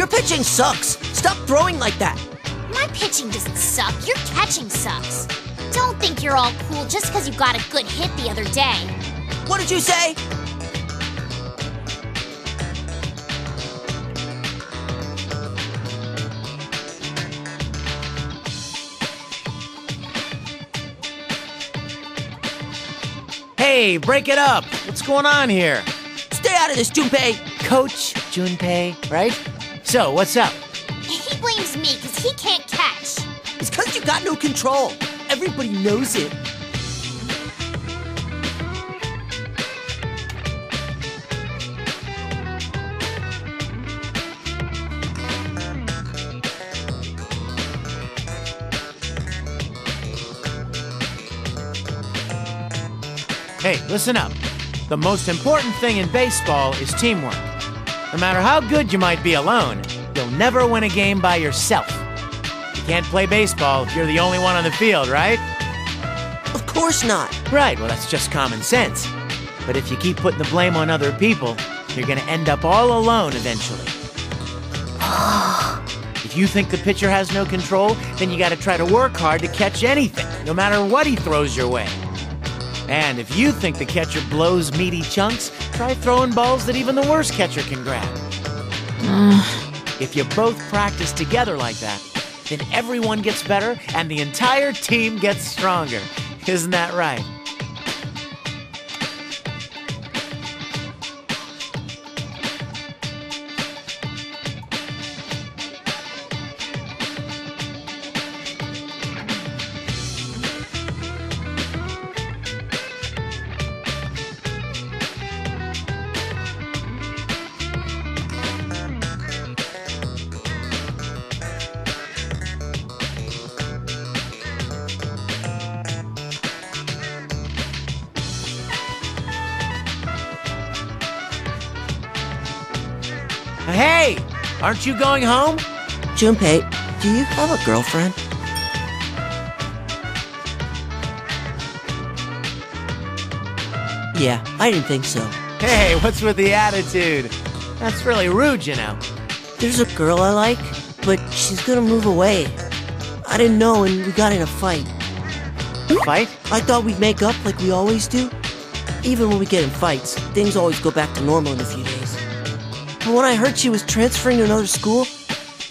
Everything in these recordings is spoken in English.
Your pitching sucks. Stop throwing like that. My pitching doesn't suck. Your catching sucks. Don't think you're all cool just because you got a good hit the other day. What did you say? Hey, break it up. What's going on here? Stay out of this, Junpei. Coach Junpei, right? So, what's up? He blames me because he can't catch. It's because you got no control. Everybody knows it. Hey, listen up. The most important thing in baseball is teamwork. No matter how good you might be alone, you'll never win a game by yourself. You can't play baseball if you're the only one on the field, right? Of course not. Right, well, that's just common sense. But if you keep putting the blame on other people, you're gonna end up all alone eventually. If you think the pitcher has no control, then you gotta try to work hard to catch anything, no matter what he throws your way. And if you think the catcher blows meaty chunks, try throwing balls that even the worst catcher can grab. If you both practice together like that, then everyone gets better and the entire team gets stronger. Isn't that right? Hey, aren't you going home? Junpei, do you have a girlfriend? Yeah, I didn't think so. Hey, what's with the attitude? That's really rude, you know. There's a girl I like, but she's gonna move away. I didn't know and we got in a fight. Fight? I thought we'd make up like we always do. Even when we get in fights, things always go back to normal in a few days. But when I heard she was transferring to another school,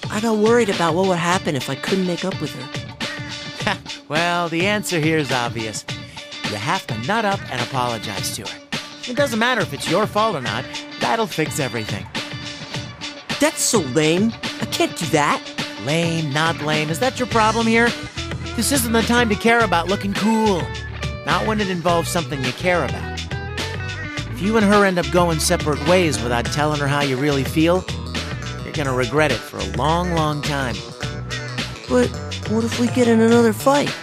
I got worried about what would happen if I couldn't make up with her. Well, the answer here is obvious. You have to nut up and apologize to her. It doesn't matter if it's your fault or not. That'll fix everything. That's so lame. I can't do that. Lame, not lame. Is that your problem here? This isn't the time to care about looking cool. Not when it involves something you care about. If you and her end up going separate ways without telling her how you really feel, you're gonna regret it for a long, long time. But what if we get in another fight?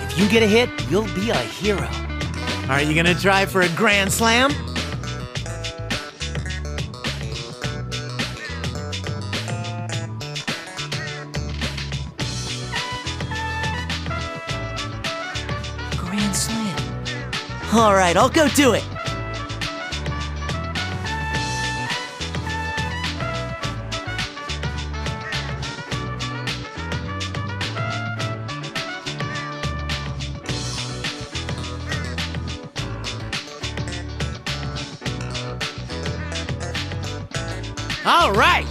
If you get a hit, you'll be a hero. Are you gonna try for a grand slam? Grand slam. All right, I'll go do it. All right!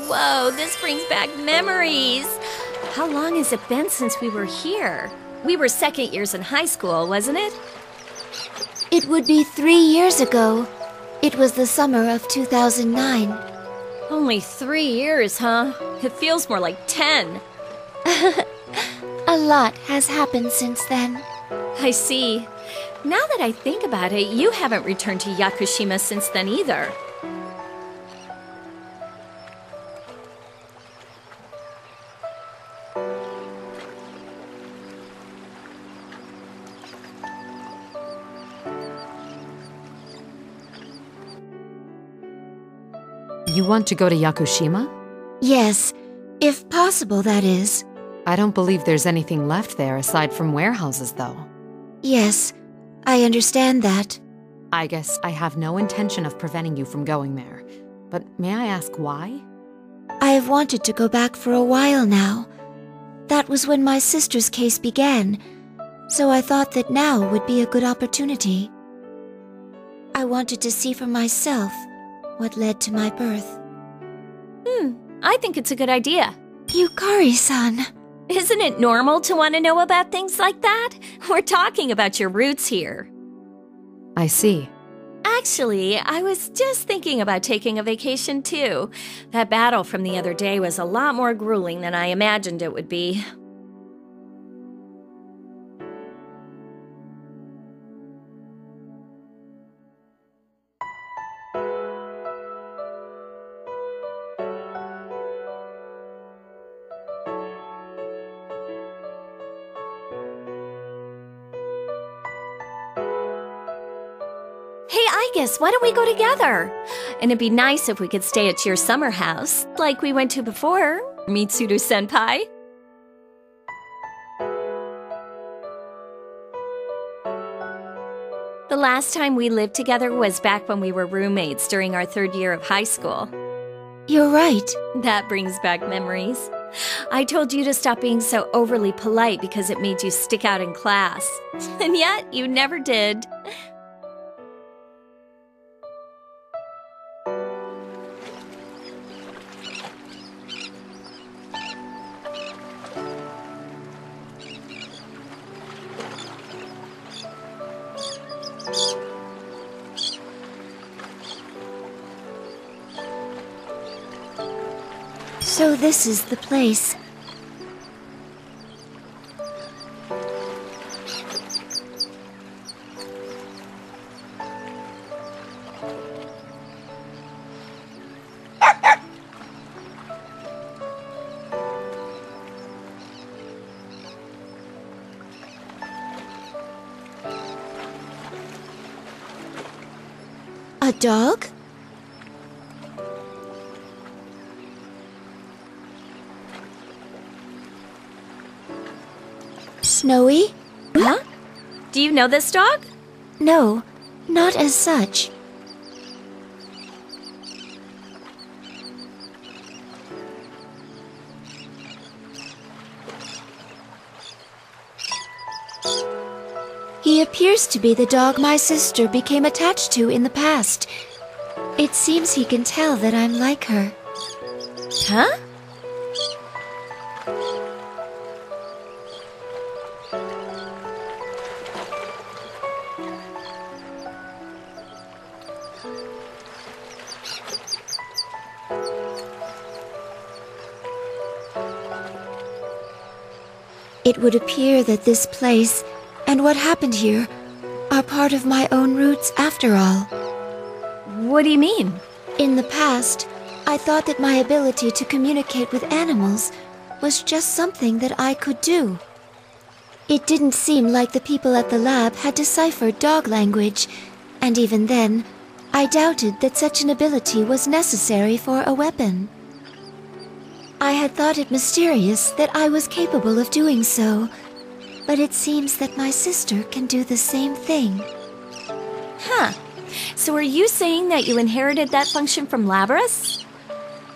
Whoa, this brings back memories. How long has it been since we were here? We were second years in high school, wasn't it? It would be 3 years ago. It was the summer of 2009. Only 3 years, huh? It feels more like 10. A lot has happened since then. I see. Now that I think about it, you haven't returned to Yakushima since then either. You want to go to Yakushima? Yes, if possible, that is. I don't believe there's anything left there aside from warehouses, though. Yes, I understand that. I guess I have no intention of preventing you from going there. But may I ask why? I have wanted to go back for a while now. That was when my sister's case began, so I thought that now would be a good opportunity. I wanted to see for myself what led to my birth. I think it's a good idea. Yukari-san. Isn't it normal to want to know about things like that? We're talking about your roots here. I see. Actually, I was just thinking about taking a vacation too. That battle from the other day was a lot more grueling than I imagined it would be. Hey, I guess, why don't we go together? And it'd be nice if we could stay at your summer house, like we went to before, Mitsuru-senpai. The last time we lived together was back when we were roommates during our 3rd year of high school. You're right. That brings back memories. I told you to stop being so overly polite because it made you stick out in class. And yet, you never did. So this is the place. A dog? Snowy? Huh? Do you know this dog? No, not as such. He appears to be the dog my sister became attached to in the past. It seems he can tell that I'm like her. Huh? It would appear that this place and what happened here are part of my own roots after all. What do you mean? In the past, I thought that my ability to communicate with animals was just something that I could do. It didn't seem like the people at the lab had deciphered dog language, and even then, I doubted that such an ability was necessary for a weapon. I had thought it mysterious that I was capable of doing so, but it seems that my sister can do the same thing. Huh. So are you saying that you inherited that function from Labrys?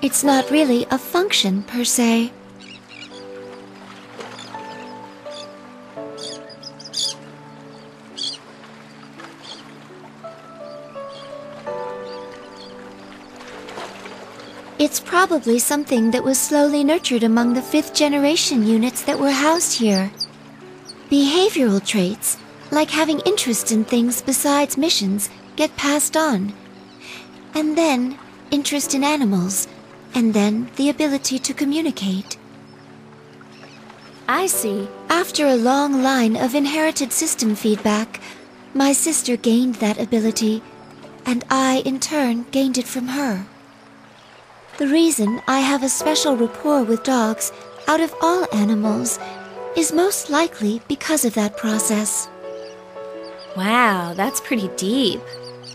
It's not really a function, per se. It's probably something that was slowly nurtured among the 5th-generation units that were housed here. Behavioral traits, like having interest in things besides missions, get passed on. And then, interest in animals, and then the ability to communicate. I see. After a long line of inherited system feedback, my sister gained that ability, and I, in turn, gained it from her. The reason I have a special rapport with dogs, out of all animals, is most likely because of that process. Wow, that's pretty deep.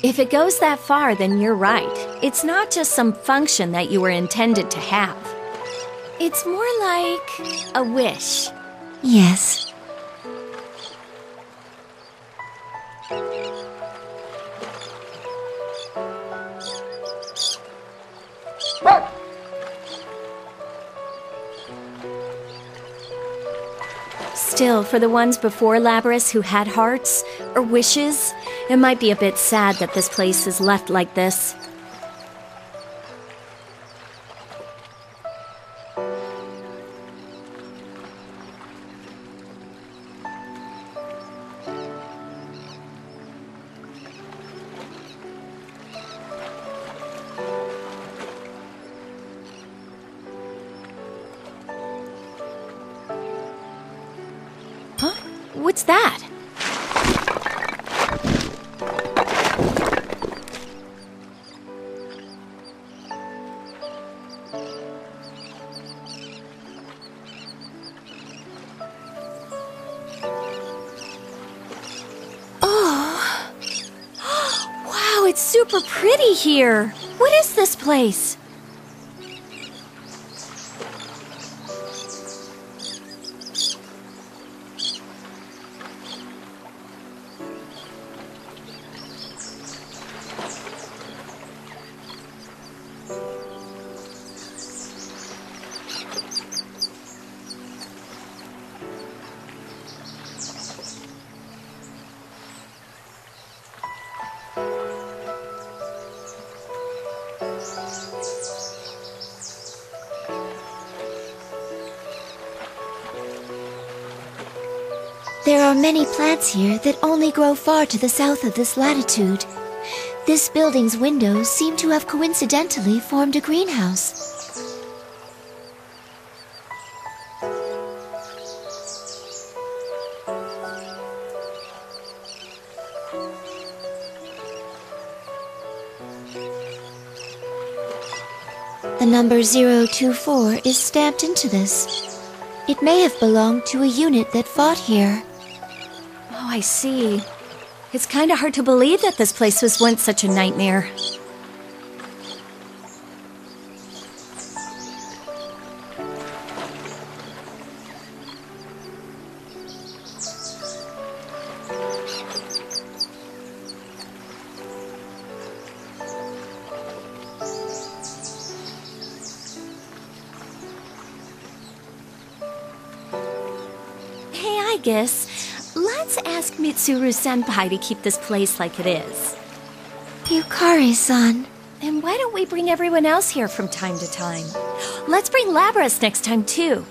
If it goes that far, then you're right. It's not just some function that you were intended to have. It's more like a wish. Yes. Still, for the ones before Labrys who had hearts or wishes, it might be a bit sad that this place is left like this. Huh? What's that? Oh. Wow, it's super pretty here. What is this place? There are many plants here that only grow far to the south of this latitude. This building's windows seem to have coincidentally formed a greenhouse. The number 024 is stamped into this. It may have belonged to a unit that fought here. Oh, I see. It's kind of hard to believe that this place was once such a nightmare. Hey, I guess let's ask Mitsuru-senpai to keep this place like it is. Yukari-san. And why don't we bring everyone else here from time to time? Let's bring Labrys next time, too.